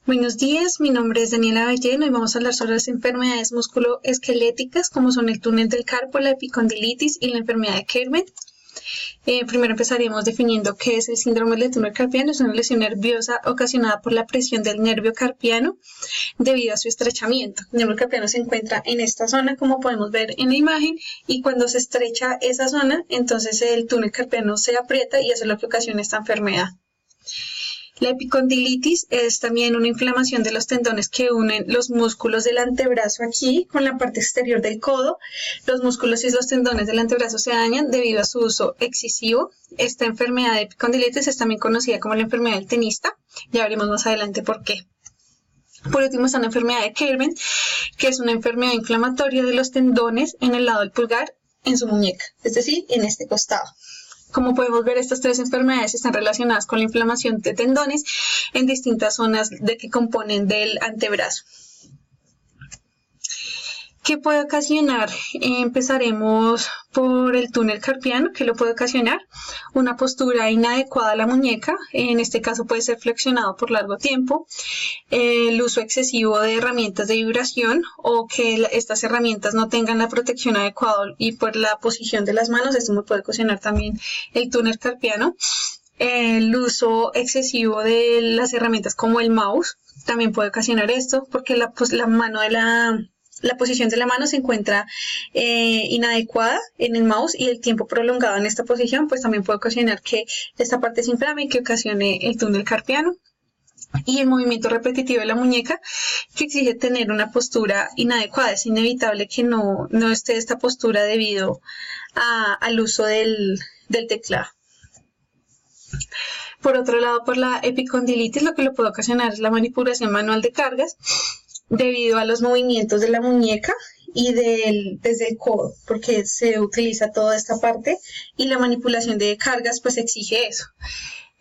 Buenos días, mi nombre es Daniela Balleno y vamos a hablar sobre las enfermedades musculoesqueléticas como son el túnel del carpo, la epicondilitis y la enfermedad de Kerben. Primero empezaremos definiendo qué es el síndrome del túnel carpiano. Es una lesión nerviosa ocasionada por la presión del nervio carpiano debido a su estrechamiento. El nervio carpiano se encuentra en esta zona, como podemos ver en la imagen, y cuando se estrecha esa zona, entonces el túnel carpiano se aprieta y eso es lo que ocasiona esta enfermedad. La epicondilitis es también una inflamación de los tendones que unen los músculos del antebrazo aquí con la parte exterior del codo. Los músculos y los tendones del antebrazo se dañan debido a su uso excesivo. Esta enfermedad de epicondilitis es también conocida como la enfermedad del tenista. Ya veremos más adelante por qué. Por último está la enfermedad de Kerben, que es una enfermedad inflamatoria de los tendones en el lado del pulgar en su muñeca, es decir, en este costado. Como podemos ver, estas tres enfermedades están relacionadas con la inflamación de tendones en distintas zonas que componen del antebrazo. ¿Qué puede ocasionar? Empezaremos por el túnel carpiano, que lo puede ocasionar una postura inadecuada a la muñeca, en este caso puede ser flexionado por largo tiempo, el uso excesivo de herramientas de vibración o que estas herramientas no tengan la protección adecuada y por la posición de las manos, esto me puede ocasionar también el túnel carpiano. El uso excesivo de las herramientas como el mouse también puede ocasionar esto, porque la posición de la mano se encuentra inadecuada en el mouse y el tiempo prolongado en esta posición pues también puede ocasionar que esta parte se inflame y que ocasione el túnel carpiano. Y el movimiento repetitivo de la muñeca, que exige tener una postura inadecuada. Es inevitable que no esté esta postura debido al uso del teclado. Por otro lado, por la epicondilitis, lo que lo puede ocasionar es la manipulación manual de cargas debido a los movimientos de la muñeca y desde el codo, porque se utiliza toda esta parte y la manipulación de cargas pues exige eso.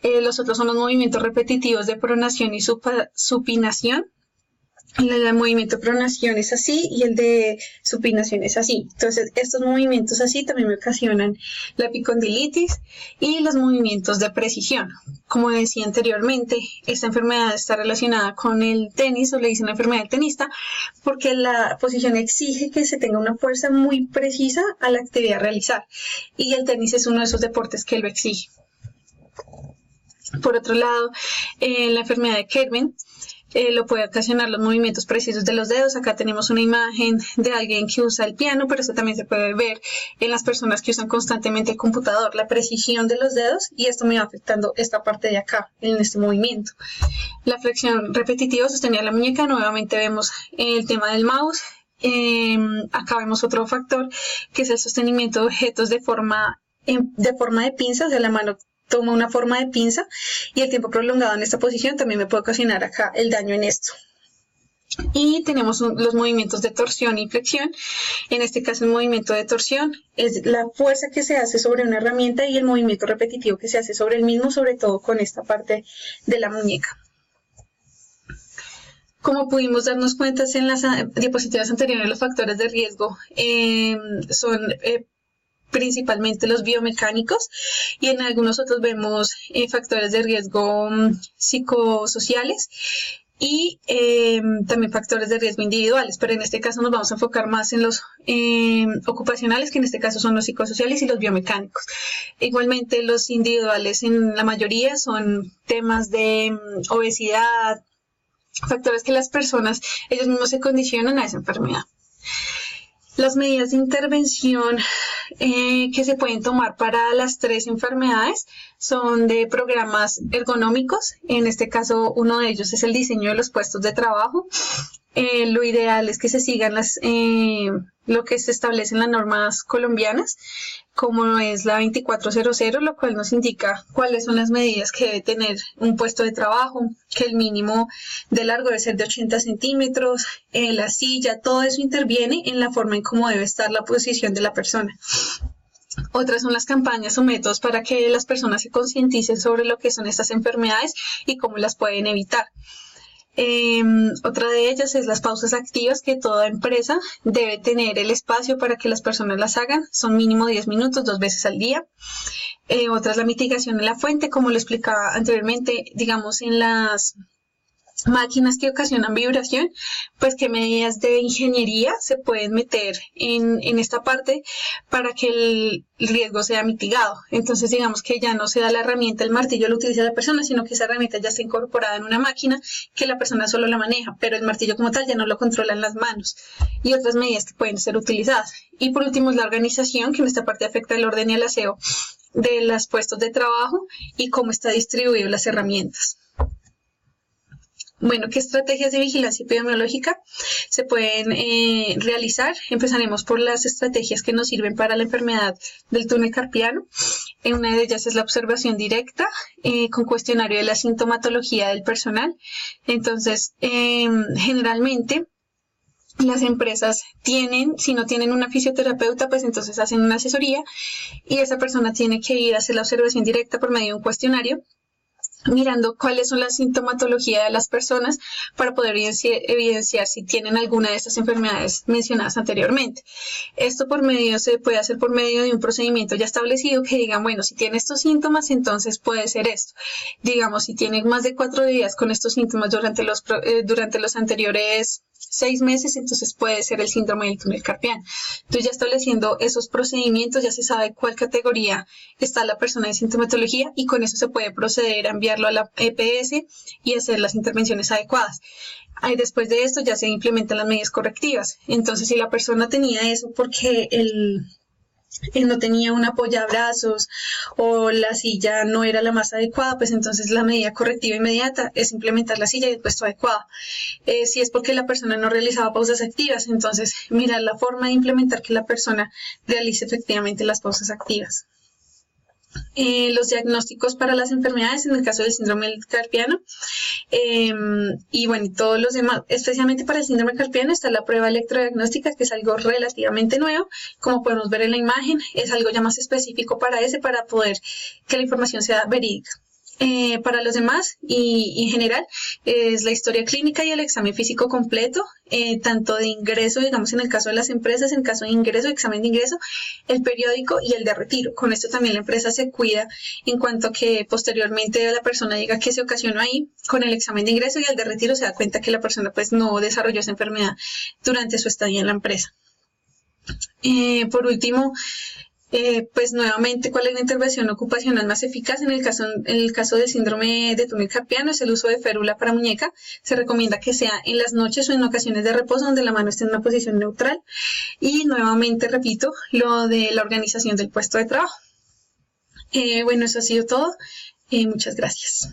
Los otros son los movimientos repetitivos de pronación y supinación. El movimiento de pronación es así y el de supinación es así. Entonces, estos movimientos así también me ocasionan la epicondilitis y los movimientos de precisión. Como decía anteriormente, esta enfermedad está relacionada con el tenis, o le dicen la enfermedad del tenista, porque la posición exige que se tenga una fuerza muy precisa a la actividad a realizar. Y el tenis es uno de esos deportes que lo exige. Por otro lado, la enfermedad de Kerben lo puede ocasionar los movimientos precisos de los dedos. Acá tenemos una imagen de alguien que usa el piano, pero eso también se puede ver en las personas que usan constantemente el computador, la precisión de los dedos, y esto me va afectando esta parte de acá, en este movimiento. La flexión repetitiva sostenida de la muñeca, nuevamente vemos el tema del mouse. Acá vemos otro factor, que es el sostenimiento de objetos de forma de pinza, o sea, la mano toma una forma de pinza y el tiempo prolongado en esta posición también me puede ocasionar acá el daño en esto. Y tenemos los movimientos de torsión y flexión. En este caso el movimiento de torsión es la fuerza que se hace sobre una herramienta y el movimiento repetitivo que se hace sobre el mismo, sobre todo con esta parte de la muñeca. Como pudimos darnos cuenta en las diapositivas anteriores, los factores de riesgo son principalmente los biomecánicos, y en algunos otros vemos factores de riesgo psicosociales y también factores de riesgo individuales, pero en este caso nos vamos a enfocar más en los ocupacionales, que en este caso son los psicosociales y los biomecánicos. Igualmente los individuales en la mayoría son temas de obesidad, factores que las personas ellos mismos se condicionan a esa enfermedad. Las medidas de intervención que se pueden tomar para las tres enfermedades son de programas ergonómicos. En este caso, uno de ellos es el diseño de los puestos de trabajo. Lo ideal es que se sigan lo que se establece en las normas colombianas, como es la 2400, lo cual nos indica cuáles son las medidas que debe tener un puesto de trabajo, que el mínimo de largo debe ser de 80 centímetros, la silla, todo eso interviene en la forma en cómo debe estar la posición de la persona. Otras son las campañas o métodos para que las personas se concienticen sobre lo que son estas enfermedades y cómo las pueden evitar. Otra de ellas es las pausas activas, que toda empresa debe tener el espacio para que las personas las hagan. Son mínimo 10 minutos, 2 veces al día. Otra es la mitigación de la fuente, como lo explicaba anteriormente, digamos en las máquinas que ocasionan vibración, pues qué medidas de ingeniería se pueden meter en esta parte para que el riesgo sea mitigado. Entonces, digamos que ya no se da la herramienta, el martillo lo utiliza la persona, sino que esa herramienta ya está incorporada en una máquina que la persona solo la maneja, pero el martillo como tal ya no lo controlan las manos, y otras medidas que pueden ser utilizadas. Y por último, la organización, que en esta parte afecta el orden y el aseo de los puestos de trabajo y cómo está distribuido las herramientas. Bueno, ¿qué estrategias de vigilancia epidemiológica se pueden realizar? Empezaremos por las estrategias que nos sirven para la enfermedad del túnel carpiano. Una de ellas es la observación directa con cuestionario de la sintomatología del personal. Entonces, generalmente las empresas si no tienen una fisioterapeuta, pues entonces hacen una asesoría y esa persona tiene que ir a hacer la observación directa por medio de un cuestionario, mirando cuáles son las sintomatologías de las personas para poder evidenciar si tienen alguna de estas enfermedades mencionadas anteriormente. Esto se puede hacer por medio de un procedimiento ya establecido que digan, bueno, si tiene estos síntomas, entonces puede ser esto. Digamos, si tiene más de 4 días con estos síntomas durante los anteriores 6 meses, entonces puede ser el síndrome del túnel carpiano. Entonces, ya estableciendo esos procedimientos, ya se sabe cuál categoría está la persona de sintomatología y con eso se puede proceder a enviarlo a la EPS y hacer las intervenciones adecuadas. Después de esto ya se implementan las medidas correctivas. Entonces, si la persona tenía eso porque él no tenía un apoyabrazos o la silla no era la más adecuada, pues entonces la medida correctiva inmediata es implementar la silla y el puesto adecuado. Si es porque la persona no realizaba pausas activas, entonces mirar la forma de implementar que la persona realice efectivamente las pausas activas. Los diagnósticos para las enfermedades, en el caso del síndrome carpiano, y bueno, todos los demás, especialmente para el síndrome carpiano está la prueba electrodiagnóstica, que es algo relativamente nuevo, como podemos ver en la imagen, es algo ya más específico para poder que la información sea verídica. Para los demás y en general es la historia clínica y el examen físico completo, tanto de ingreso, digamos en el caso de las empresas, en caso de ingreso, examen de ingreso, el periódico y el de retiro. Con esto también la empresa se cuida en cuanto que posteriormente la persona diga que se ocasionó ahí. Con el examen de ingreso y el de retiro se da cuenta que la persona pues no desarrolló esa enfermedad durante su estadía en la empresa. Por último, pues nuevamente, ¿cuál es la intervención ocupacional más eficaz? En el caso del síndrome de túnel carpiano es el uso de férula para muñeca. Se recomienda que sea en las noches o en ocasiones de reposo donde la mano esté en una posición neutral. Y nuevamente repito lo de la organización del puesto de trabajo. Bueno, eso ha sido todo. Muchas gracias.